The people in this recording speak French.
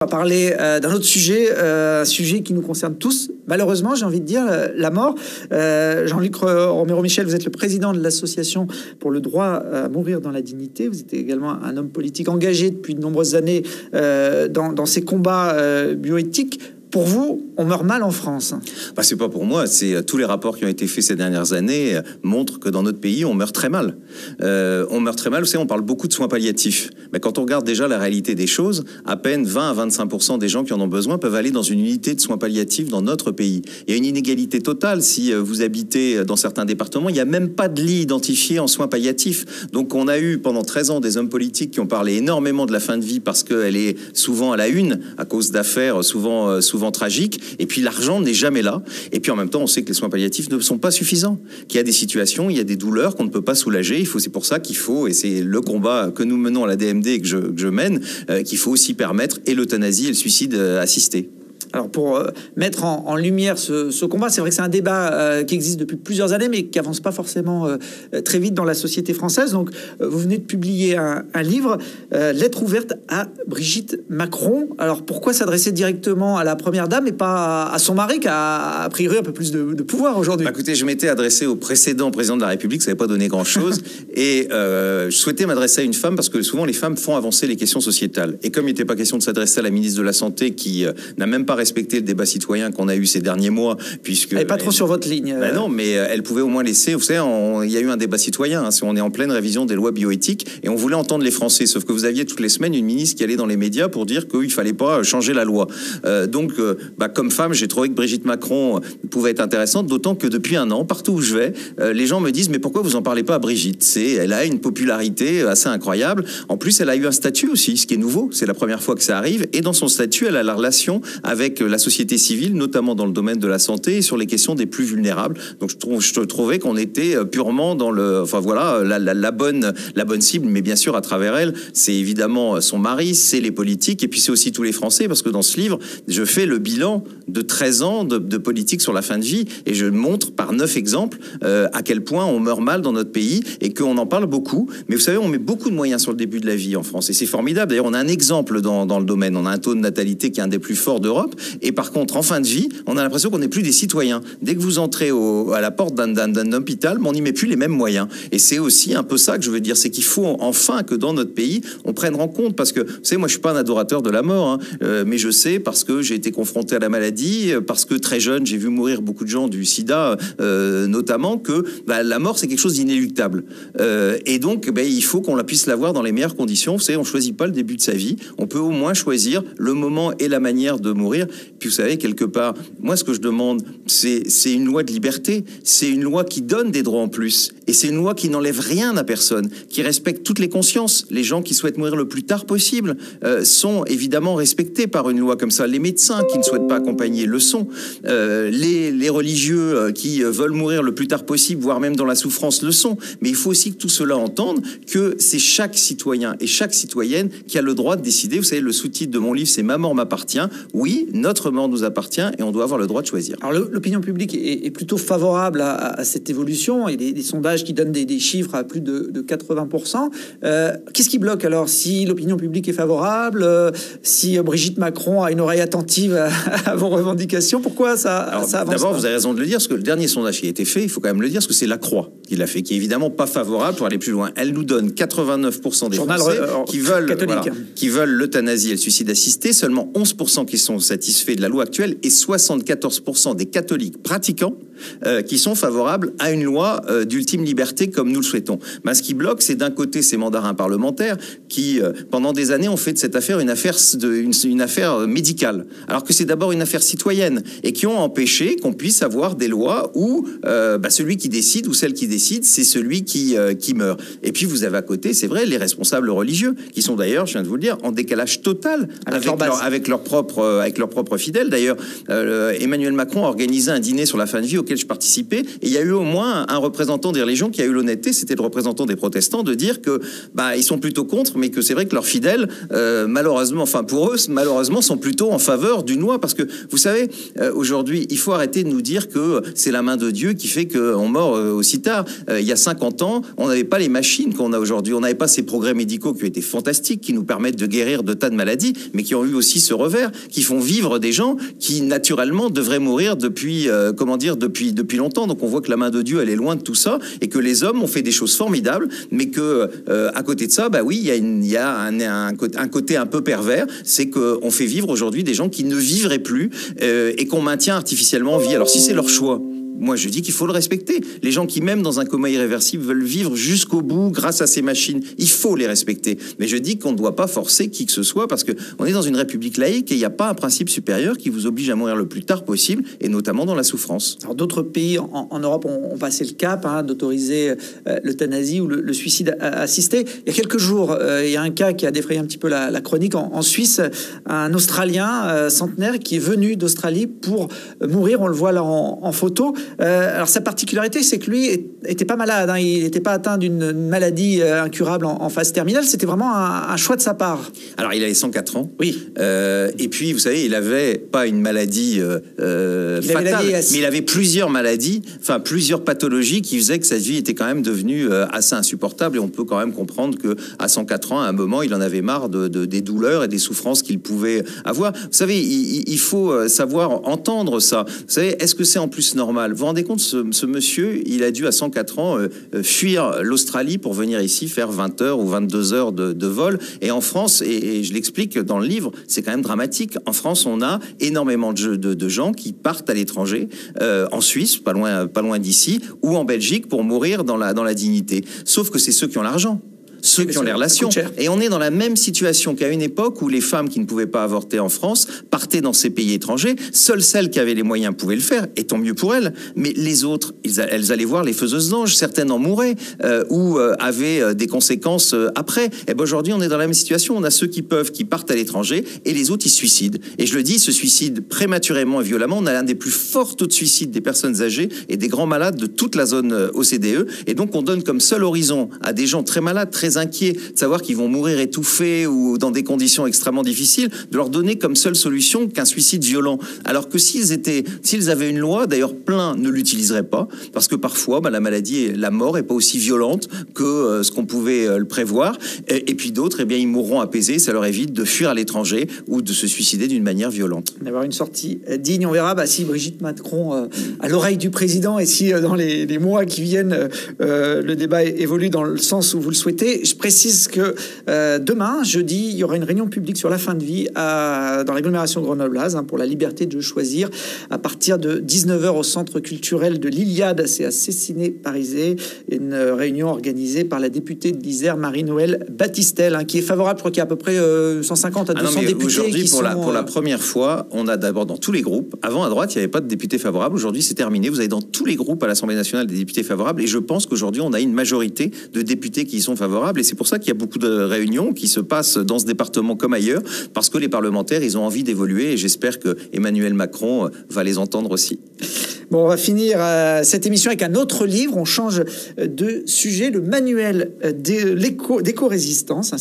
On va parler d'un autre sujet, un sujet qui nous concerne tous. Malheureusement, j'ai envie de dire la mort. Jean-Luc Romero-Michel, vous êtes le président de l'association pour le droit à mourir dans la dignité. Vous êtes également un homme politique engagé depuis de nombreuses années dans ces combats bioéthiques. Pour vous, on meurt mal en France? C'est pas pour moi, c'est tous les rapports qui ont été faits ces dernières années montrent que dans notre pays, on meurt très mal. On meurt très mal, vous savez, on parle beaucoup de soins palliatifs. Mais quand on regarde déjà la réalité des choses, à peine 20 à 25% des gens qui en ont besoin peuvent aller dans une unité de soins palliatifs dans notre pays. Il y a une inégalité totale. Si vous habitez dans certains départements, il n'y a même pas de lit identifié en soins palliatifs. Donc on a eu pendant 13 ans des hommes politiques qui ont parlé énormément de la fin de vie parce qu'elle est souvent à la une à cause d'affaires souvent tragiques. Et puis l'argent n'est jamais là. Et puis en même temps, on sait que les soins palliatifs ne sont pas suffisants. Qu'il y a des situations, il y a des douleurs qu'on ne peut pas soulager. C'est pour ça qu'il faut, et c'est le combat que nous menons à la DMD et que je mène, qu'il faut aussi permettre et l'euthanasie et le suicide assisté. Alors pour mettre en lumière ce combat, c'est vrai que c'est un débat qui existe depuis plusieurs années, mais qui avance pas forcément très vite dans la société française. Donc vous venez de publier un livre, Lettre ouverte à Brigitte Macron. Alors pourquoi s'adresser directement à la première dame et pas à son mari, qui a priori un peu plus de pouvoir aujourd'hui? Écoutez, je m'étais adressé au précédent président de la République, ça n'avait pas donné grand-chose, et je souhaitais m'adresser à une femme parce que souvent les femmes font avancer les questions sociétales. Et comme il n'était pas question de s'adresser à la ministre de la Santé qui n'a même pas respecter le débat citoyen qu'on a eu ces derniers mois, puisque... Elle n'est pas trop sur votre ligne. Non, mais elle pouvait au moins laisser... Vous savez, il y a eu un débat citoyen, on est en pleine révision des lois bioéthiques, et on voulait entendre les Français, sauf que vous aviez toutes les semaines une ministre qui allait dans les médias pour dire qu'il ne fallait pas changer la loi. Donc, comme femme, j'ai trouvé que Brigitte Macron pouvait être intéressante, d'autant que depuis un an, partout où je vais, les gens me disent « Mais pourquoi vous n'en parlez pas à Brigitte ?» Elle a une popularité assez incroyable. En plus, elle a eu un statut aussi, ce qui est nouveau. C'est la première fois que ça arrive. Et dans son statut, elle a la relation avec la société civile, notamment dans le domaine de la santé et sur les questions des plus vulnérables. Donc je trouvais qu'on était purement dans le, la bonne cible, mais bien sûr à travers elle, c'est évidemment son mari, c'est les politiques et puis c'est aussi tous les Français, parce que dans ce livre, je fais le bilan de 13 ans de politique sur la fin de vie et je montre par 9 exemples à quel point on meurt mal dans notre pays et qu'on en parle beaucoup. Mais vous savez, on met beaucoup de moyens sur le début de la vie en France et c'est formidable. D'ailleurs, on a un exemple dans le domaine. On a un taux de natalité qui est un des plus forts d'Europe. Et par contre, en fin de vie, on a l'impression qu'on n'est plus des citoyens. Dès que vous entrez à la porte d'un hôpital, on n'y met plus les mêmes moyens. Et c'est aussi un peu ça que je veux dire, c'est qu'il faut enfin que dans notre pays, on prenne en compte, parce que, vous savez, moi je suis pas un adorateur de la mort, mais je sais, parce que j'ai été confronté à la maladie, parce que très jeune, j'ai vu mourir beaucoup de gens du sida, notamment, que la mort, c'est quelque chose d'inéluctable. Et donc, il faut qu'on la puisse l'avoir dans les meilleures conditions. Vous savez, on choisit pas le début de sa vie, on peut au moins choisir le moment et la manière de mourir. Puis vous savez, quelque part, moi ce que je demande, c'est une loi de liberté, c'est une loi qui donne des droits en plus, et c'est une loi qui n'enlève rien à personne, qui respecte toutes les consciences. Les gens qui souhaitent mourir le plus tard possible sont évidemment respectés par une loi comme ça. Les médecins qui ne souhaitent pas accompagner le sont. Les religieux qui veulent mourir le plus tard possible, voire même dans la souffrance, le sont. Mais il faut aussi que tout cela entende que c'est chaque citoyen et chaque citoyenne qui a le droit de décider. Vous savez, le sous-titre de mon livre, c'est « Ma mort m'appartient ». Oui, notre mort nous appartient et on doit avoir le droit de choisir. Alors l'opinion publique est plutôt favorable à cette évolution. Il y a des sondages qui donnent des chiffres à plus de 80%. Qu'est-ce qui bloque alors? Si l'opinion publique est favorable, si Brigitte Macron a une oreille attentive à vos revendications, pourquoi ça avance? D'abord, vous avez raison de le dire, parce que le dernier sondage qui a été fait, il faut quand même le dire, parce que c'est La Croix qui l'a fait, qui est évidemment pas favorable pour aller plus loin. Elle nous donne 89% des Français qui veulent l'euthanasie et le suicide assisté, seulement 11% qui sont satisfaits de la loi actuelle et 74% des catholiques pratiquants qui sont favorables à une loi d'ultime liberté comme nous le souhaitons. Ce qui bloque, c'est d'un côté ces mandarins parlementaires qui, pendant des années, ont fait de cette affaire une affaire médicale, alors que c'est d'abord une affaire citoyenne et qui ont empêché qu'on puisse avoir des lois où celui qui décide ou celle qui décide, c'est celui qui meurt. Et puis vous avez à côté, c'est vrai, les responsables religieux qui sont d'ailleurs, je viens de vous le dire, en décalage total avec leurs propres fidèles. D'ailleurs, Emmanuel Macron a organisé un dîner sur la fin de vie auquel je participais, et il y a eu au moins un représentant des religions qui a eu l'honnêteté, c'était le représentant des protestants, de dire que ils sont plutôt contre, mais que c'est vrai que leurs fidèles, malheureusement, enfin pour eux, malheureusement, sont plutôt en faveur d'une loi, parce que vous savez, aujourd'hui, il faut arrêter de nous dire que c'est la main de Dieu qui fait qu'on meurt aussi tard. Il y a 50 ans, on n'avait pas les machines qu'on a aujourd'hui, on n'avait pas ces progrès médicaux qui ont été fantastiques, qui nous permettent de guérir de tas de maladies, mais qui ont eu aussi ce revers, qui font vivre des gens qui naturellement devraient mourir depuis longtemps. Donc on voit que la main de Dieu, elle est loin de tout ça, et que les hommes ont fait des choses formidables, mais que à côté de ça, oui, il y a un côté un peu pervers, c'est qu'on fait vivre aujourd'hui des gens qui ne vivraient plus et qu'on maintient artificiellement en vie. Alors si c'est leur choix, moi, je dis qu'il faut le respecter. Les gens qui, même dans un coma irréversible, veulent vivre jusqu'au bout grâce à ces machines, il faut les respecter. Mais je dis qu'on ne doit pas forcer qui que ce soit, parce qu'on est dans une république laïque et il n'y a pas un principe supérieur qui vous oblige à mourir le plus tard possible, et notamment dans la souffrance. Alors, d'autres pays en Europe ont passé le cap d'autoriser l'euthanasie ou le suicide assisté. Il y a quelques jours, il y a un cas qui a défrayé un petit peu la chronique en Suisse, un Australien centenaire qui est venu d'Australie pour mourir, on le voit là en photo. Alors sa particularité, c'est que lui était pas malade, il n'était pas atteint d'une maladie incurable en phase terminale, c'était vraiment un choix de sa part. Alors il avait 104 ans, oui. Et puis vous savez, il avait pas une maladie fatale, mais il avait plusieurs maladies, enfin plusieurs pathologies qui faisaient que sa vie était quand même devenue assez insupportable, et on peut quand même comprendre que à 104 ans, à un moment, il en avait marre des douleurs et des souffrances qu'il pouvait avoir. Vous savez, il faut savoir entendre ça. Vous savez, est-ce que c'est en plus normal? Vous vous rendez compte, ce monsieur, il a dû à 104 ans fuir l'Australie pour venir ici faire 20 heures ou 22 heures de vol. Et en France, et je l'explique dans le livre, c'est quand même dramatique. En France, on a énormément de gens qui partent à l'étranger, en Suisse, pas loin d'ici, ou en Belgique pour mourir dans la dignité. Sauf que c'est ceux qui ont l'argent. Ceux qui ont les relations. Et on est dans la même situation qu'à une époque où les femmes qui ne pouvaient pas avorter en France partaient dans ces pays étrangers. Seules celles qui avaient les moyens pouvaient le faire, et tant mieux pour elles. Mais les autres, elles allaient voir les faiseuses d'anges. Certaines en mouraient ou avaient des conséquences après. Et aujourd'hui, on est dans la même situation. On a ceux qui partent à l'étranger, et les autres, ils se suicident. Et je le dis, se suicident prématurément et violemment. On a l'un des plus forts taux de suicide des personnes âgées et des grands malades de toute la zone OCDE. Et donc, on donne comme seul horizon à des gens très malades, très inquiets, de savoir qu'ils vont mourir étouffés ou dans des conditions extrêmement difficiles, de leur donner comme seule solution qu'un suicide violent. Alors que s'ils avaient une loi, d'ailleurs plein ne l'utiliseraient pas, parce que parfois la maladie et la mort est pas aussi violente que ce qu'on pouvait le prévoir, et puis d'autres, ils mourront apaisés, ça leur évite de fuir à l'étranger ou de se suicider d'une manière violente. D'avoir une sortie digne, on verra si Brigitte Macron à l'oreille du président, et si dans les mois qui viennent le débat évolue dans le sens où vous le souhaitez. Je précise que demain, jeudi, il y aura une réunion publique sur la fin de vie dans l'agglomération grenobloise pour la liberté de choisir, à partir de 19h au centre culturel de l'Iliade, c'est à Cessiné-Parisé, une réunion organisée par la députée de l'Isère, Marie-Noëlle Battistel, qui est favorable. Je crois qu'il y a à peu près 150 à 200 députés. Aujourd'hui, pour la première fois, on a d'abord dans tous les groupes, avant à droite, il n'y avait pas de députés favorables, aujourd'hui c'est terminé, vous avez dans tous les groupes à l'Assemblée nationale des députés favorables, et je pense qu'aujourd'hui on a une majorité de députés qui y sont favorables, et c'est pour ça qu'il y a beaucoup de réunions qui se passent dans ce département comme ailleurs, parce que les parlementaires, ils ont envie d'évoluer, et j'espère que Emmanuel Macron va les entendre aussi. Bon, on va finir cette émission avec un autre livre. On change de sujet, le manuel d'éco-résistance,